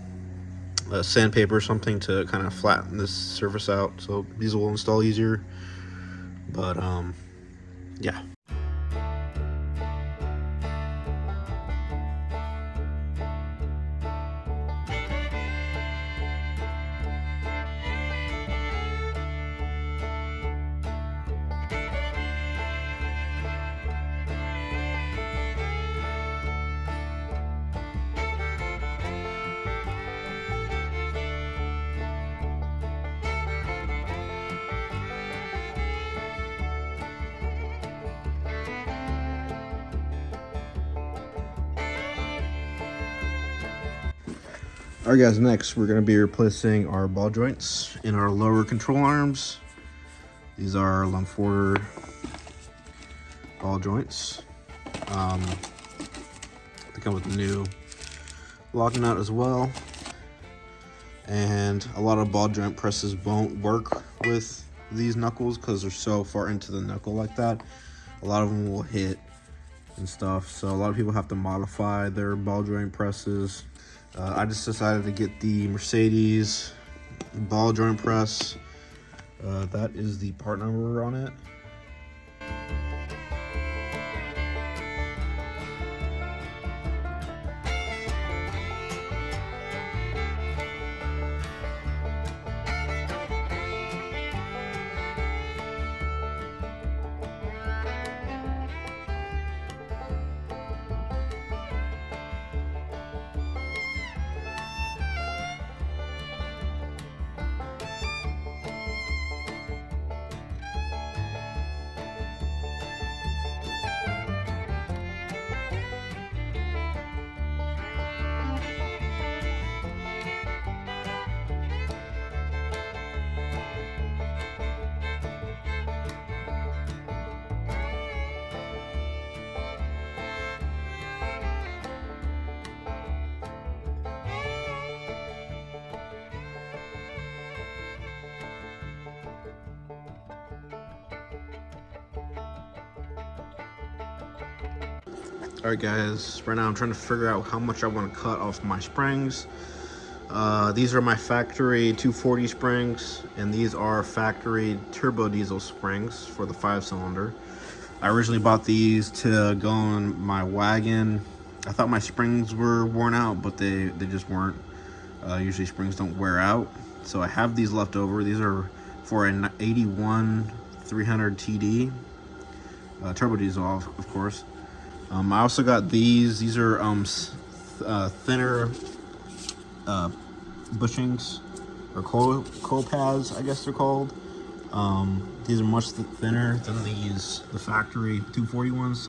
sandpaper or something to kind of flatten this surface out, so these will install easier. But yeah. Alright guys, next we're going to be replacing our ball joints in our lower control arms. These are Longforder ball joints. They come with a new lock nut as well. And a lot of ball joint presses won't work with these knuckles because they're so far into the knuckle like that. A lot of them will hit and stuff, so a lot of people have to modify their ball joint presses. I just decided to get the Mercedes ball joint press. That is the part number on it. Alright guys, right now I'm trying to figure out how much I want to cut off my springs. These are my factory 240 springs, and these are factory turbo diesel springs for the 5-cylinder. I originally bought these to go on my wagon. I thought my springs were worn out, but they just weren't. Usually springs don't wear out. So I have these left over. These are for an 81 300 TD. Turbo diesel, of course. I also got these. These are thinner bushings, or coal pads, I guess they're called. These are much thinner than the factory 240 ones.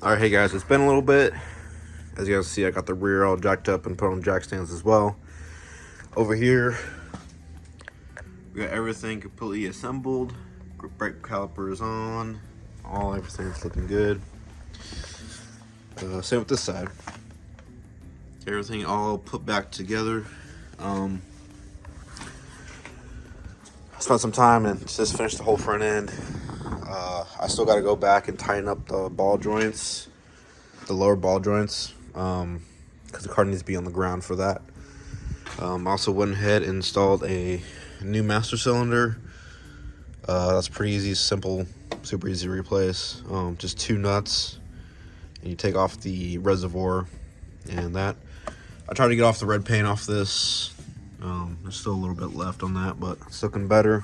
Alright, hey guys, it's been a little bit. As you guys see, I got the rear all jacked up and put on jack stands as well. Over here, we got everything completely assembled. Brake calipers on. Everything's looking good. Same with this side. Everything all put back together. I spent some time and just finished the whole front end. I still got to go back and tighten up the ball joints, the lower ball joints, because the car needs to be on the ground for that. Also went ahead and installed a new master cylinder. That's pretty easy, simple, super easy to replace. Just 2 nuts, and you take off the reservoir and that. I tried to get off the red paint off this. There's still a little bit left on that, but it's looking better.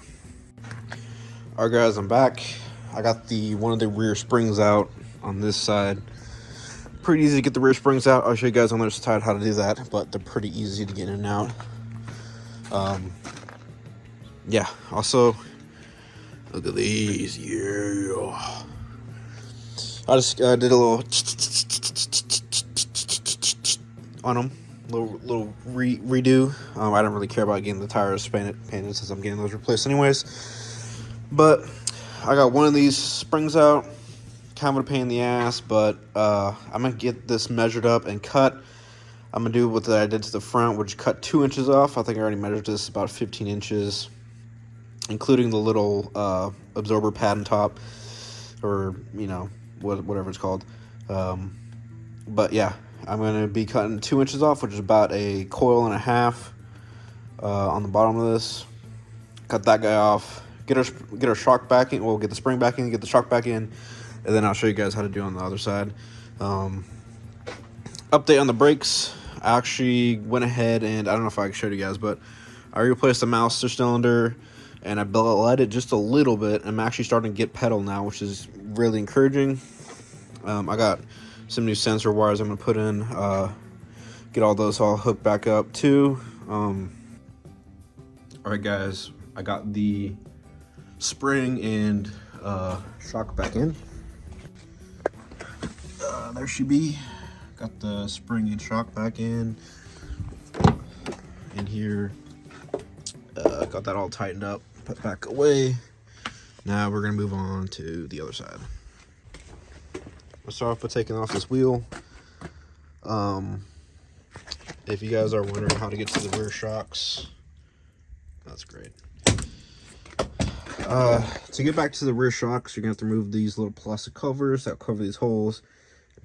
Alright guys, I'm back. I got one of the rear springs out on this side. Pretty easy to get the rear springs out. I'll show you guys on the other side how to do that, but they're pretty easy to get in and out. Yeah, also, look at these. Yeah. I just did a little on them. Little redo. I don't really care about getting the tires painted since I'm getting those replaced anyways. But I got one of these springs out. Kind of a pain in the ass, but I'm gonna get this measured up and cut. I'm gonna do what I did to the front, which cut 2 inches off. I think I already measured this about 15 inches, including the little absorber pad on top, or you know, whatever it's called. But yeah, I'm gonna be cutting 2 inches off, which is about a coil and a half on the bottom of this. Cut that guy off. Get our shock back in. We'll get the spring back in. Get the shock back in. And then I'll show you guys how to do on the other side. Update on the brakes. I actually went ahead and, I don't know if I showed you guys, but I replaced the master cylinder and I bled it just a little bit. I'm actually starting to get pedal now, which is really encouraging. I got some new sensor wires I'm going to put in. Get all those all hooked back up too. Alright guys, I got the spring and shock back in. There she be. Got the spring and shock back in here. Got that all tightened up, put back away. Now we're gonna move on to the other side. I'll start off by taking off this wheel. If you guys are wondering how to get to the rear shocks, that's great. To get back to the rear shocks, you're gonna have to remove these little plastic covers that cover these holes.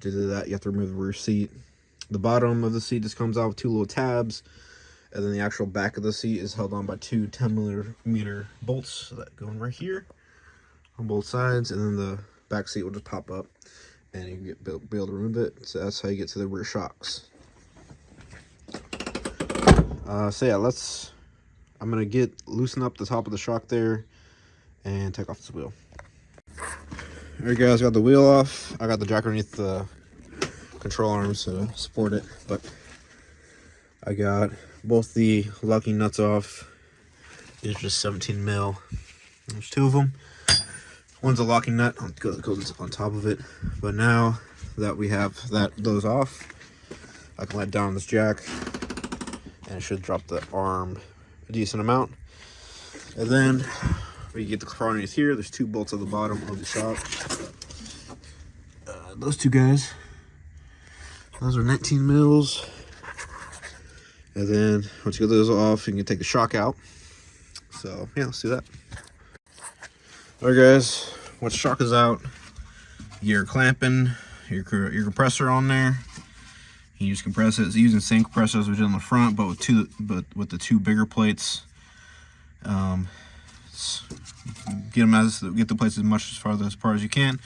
To do that, you have to remove the rear seat. The bottom of the seat just comes out with 2 little tabs, and then the actual back of the seat is held on by 2 10mm bolts that go in right here on both sides, and then the back seat will just pop up, and you can be able to remove it. So that's how you get to the rear shocks. So yeah, I'm gonna loosen up the top of the shock there and take off this wheel. Alright guys, got the wheel off. I got the jack underneath the control arms to support it, but I got both the locking nuts off. These are just 17 mil. There's 2 of them. One's a locking nut that goes on top of it. But now that we have those off, I can let down this jack, and it should drop the arm a decent amount. And then we get the car underneath here. There's 2 bolts at the bottom of the shock. Those 2 guys. Those are 19 mils. And then once you get those off, you can take the shock out. So yeah, let's do that. Alright guys, once the shock is out, you're clamping your compressor on there. You just compress it. It's using the same compressor as we did on the front, but with the 2 bigger plates. Get the plates as far as you can.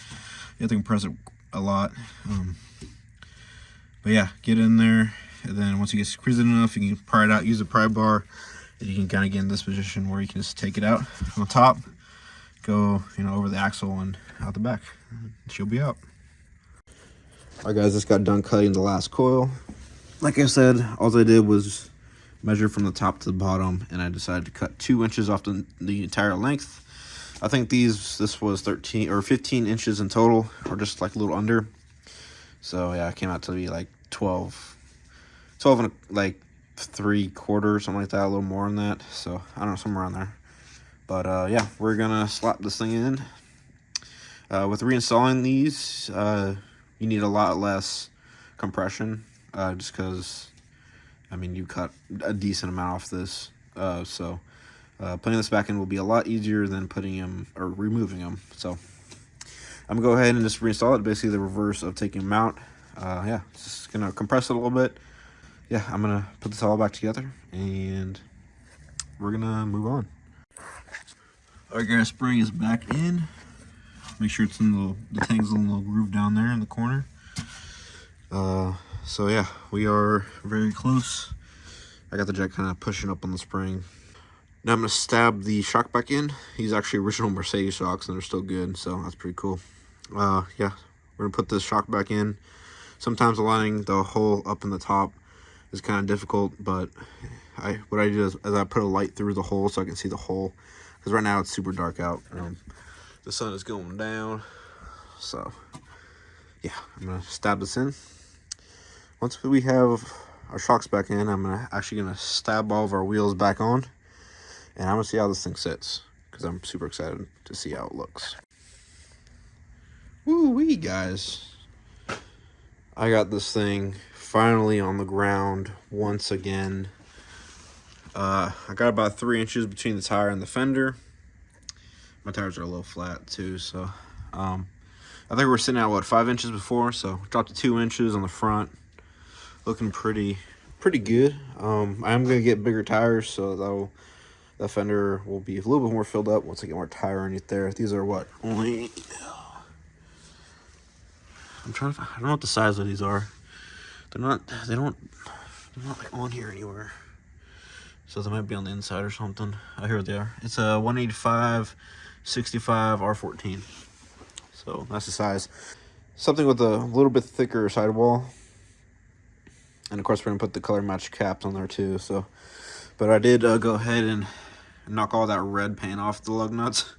You have to compress it a lot. But yeah, get in there, and then once you get squeezed enough, you can pry it out. Use a pry bar, and you can kind of get in this position where you can just take it out on the top, go over the axle and out the back. She'll be out. Alright guys, just got done cutting the last coil. Like I said, all I did was measure from the top to the bottom, and I decided to cut 2 inches off the entire length. I think this was 13 or 15 inches in total, or just like a little under. So yeah, it came out to be like 12 and like 3/4, something like that, a little more than that. So I don't know, somewhere around there. But yeah, we're gonna slap this thing in. With reinstalling these, you need a lot less compression, just because, I mean, you cut a decent amount off this. So putting this back in will be a lot easier than putting them or removing them. So I'm gonna go ahead and just reinstall it. Basically the reverse of taking them out. Yeah, just gonna compress it a little bit. Yeah, I'm gonna put this all back together and we're gonna move on. Our gas spring is back in. Make sure it's in the tank's in the little groove down there in the corner. So yeah, we are very close. I got the jet kind of pushing up on the spring. Now I'm gonna stab the shock back in. These are actually original Mercedes shocks and they're still good, so that's pretty cool. Yeah, we're gonna put this shock back in. Sometimes aligning the hole up in the top is kind of difficult, but what I do is I put a light through the hole so I can see the hole, because right now it's super dark out. The sun is going down, so yeah, I'm gonna stab this in. Once we have our shocks back in, I'm actually gonna stab all of our wheels back on, and I'm gonna see how this thing sits, because I'm super excited to see how it looks. Woo-wee, guys. I got this thing finally on the ground once again. I got about 3 inches between the tire and the fender. My tires are a little flat too, so I think we were sitting at what, 5 inches before, so dropped to 2 inches on the front. Looking pretty good. I am gonna get bigger tires, so the fender will be a little bit more filled up once I get more tire underneath there. These are what, only, I don't know what the size of these are. They're not like on here anywhere. So they might be on the inside or something. Oh, here they are. It's a 185 65 R14. So that's the size. Something with a little bit thicker sidewall. And of course we're gonna put the color match caps on there too. So, but I did go ahead and knock all that red paint off the lug nuts.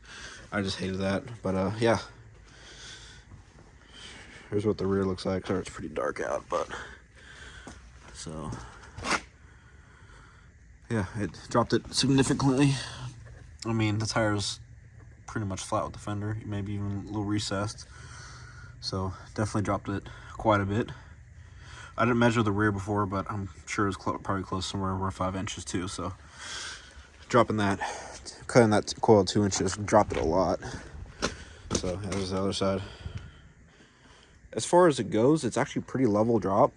I just hated that. But yeah. Here's what the rear looks like. Sorry, it's pretty dark out, but so yeah, it dropped it significantly. I mean, the tire's pretty much flat with the fender, maybe even a little recessed. So definitely dropped it quite a bit. I didn't measure the rear before, but I'm sure it's probably close somewhere over 5 inches too. So dropping that, cutting that coil 2 inches, dropped it a lot. So there's the other side. As far as it goes, it's actually pretty level drop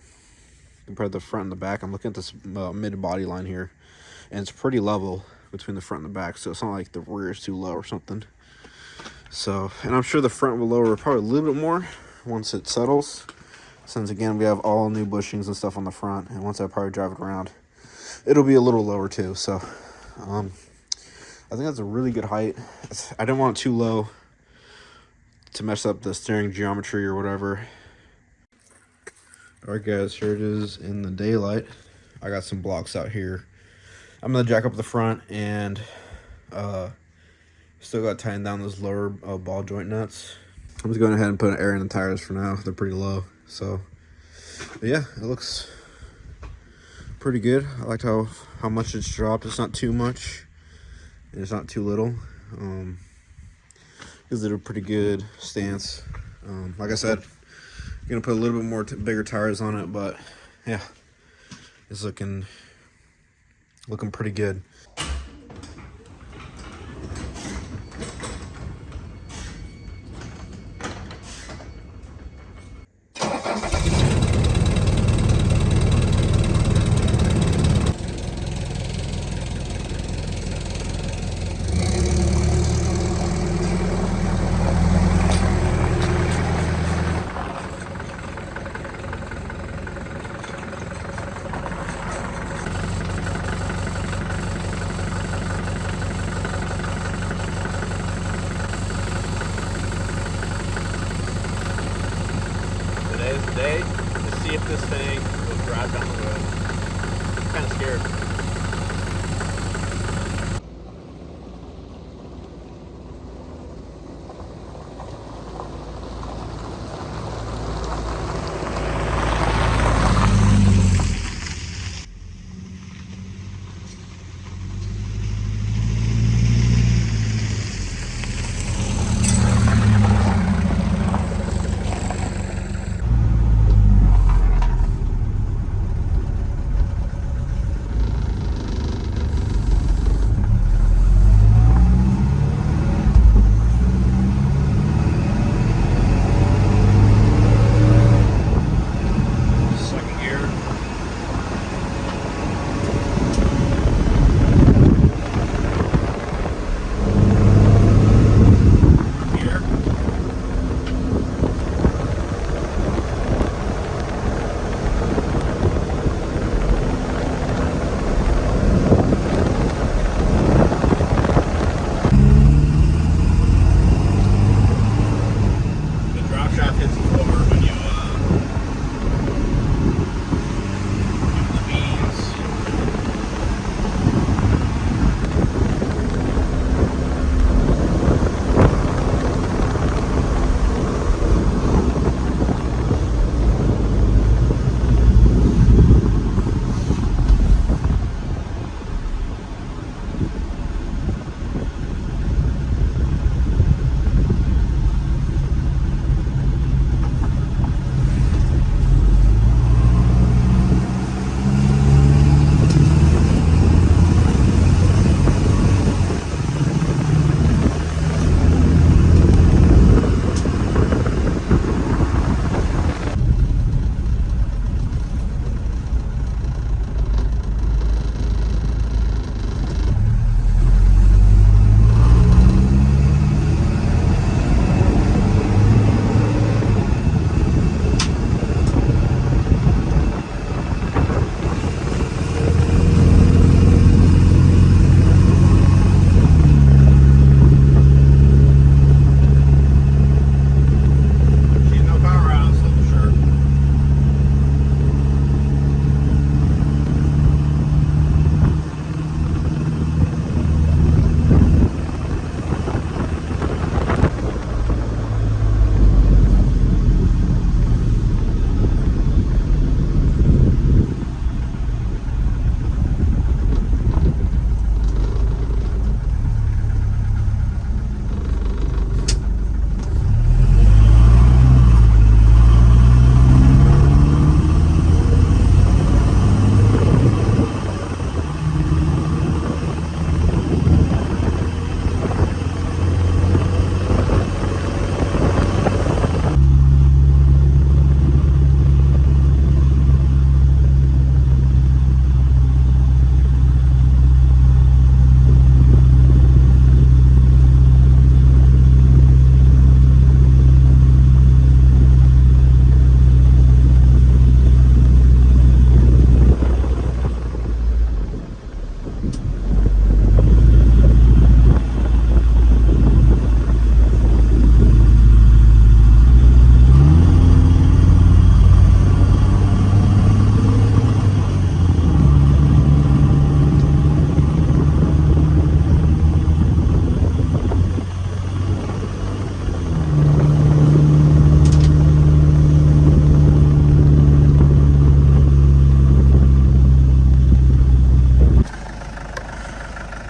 compared to the front and the back. I'm looking at this mid body line here, and it's pretty level between the front and the back, so it's not like the rear is too low or something. So, and I'm sure the front will lower probably a little bit more once it settles, since again we have all new bushings and stuff on the front, and once I probably drive it around, it'll be a little lower too. So I think that's a really good height. I didn't want it too low to mess up the steering geometry or whatever. Alright guys, here it is in the daylight. I got some blocks out here. I'm gonna jack up the front, and still got tying down those lower ball joint nuts. I'm just going ahead and putting air in the tires for now. They're pretty low. So but yeah, it looks pretty good. I liked how much it's dropped. It's not too much and it's not too little. Gives it a pretty good stance. Like I said, I'm gonna put a little bit more bigger tires on it, but yeah, it's looking pretty good. Today's the day to see if this thing will drive down the road. I'm kind of scared.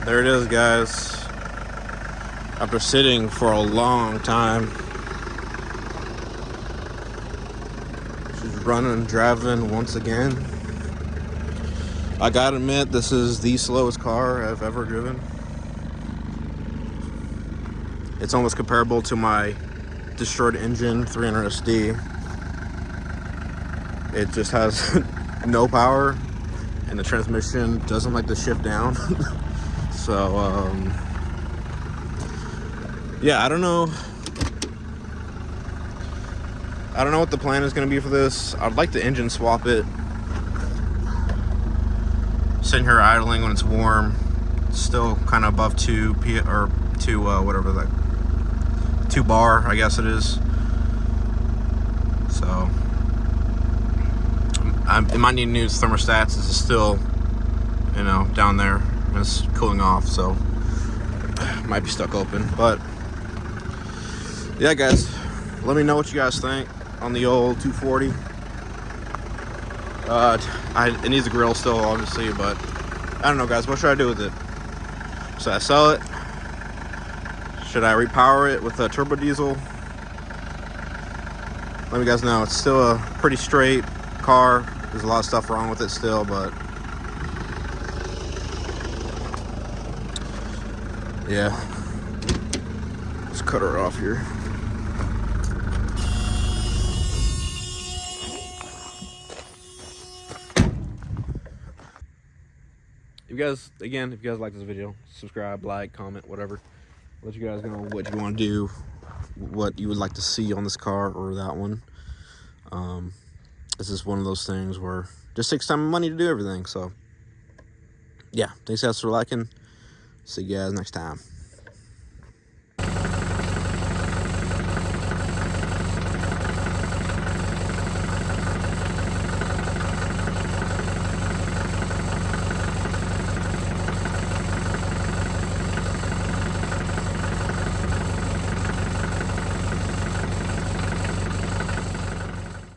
There it is, guys. After sitting for a long time, she's running, driving once again. I gotta admit, this is the slowest car I've ever driven. It's almost comparable to my destroyed engine 300 SD. It just has no power, and the transmission doesn't like to shift down. So, yeah, I don't know. I don't know what the plan is going to be for this. I'd like to engine swap it. Sitting here idling when it's warm, still kind of above 2 whatever that 2 bar, I guess it is. So it might need new thermostats. This is still, you know, down there and it's cooling off, so might be stuck open. But yeah, guys, let me know what you guys think on the old 240. It needs a grill still, obviously, but I don't know, guys. What should I do with it? Should I sell it? Should I repower it with a turbo diesel? Let me guys know. It's still a pretty straight car. There's a lot of stuff wrong with it still, but yeah. Let's cut her off here. If you guys like this video, subscribe, like, comment, whatever. Let you guys know what you want to do, what you would like to see on this car or that one. This is one of those things where it just takes time and money to do everything. So yeah, thanks guys for liking. See you guys next time.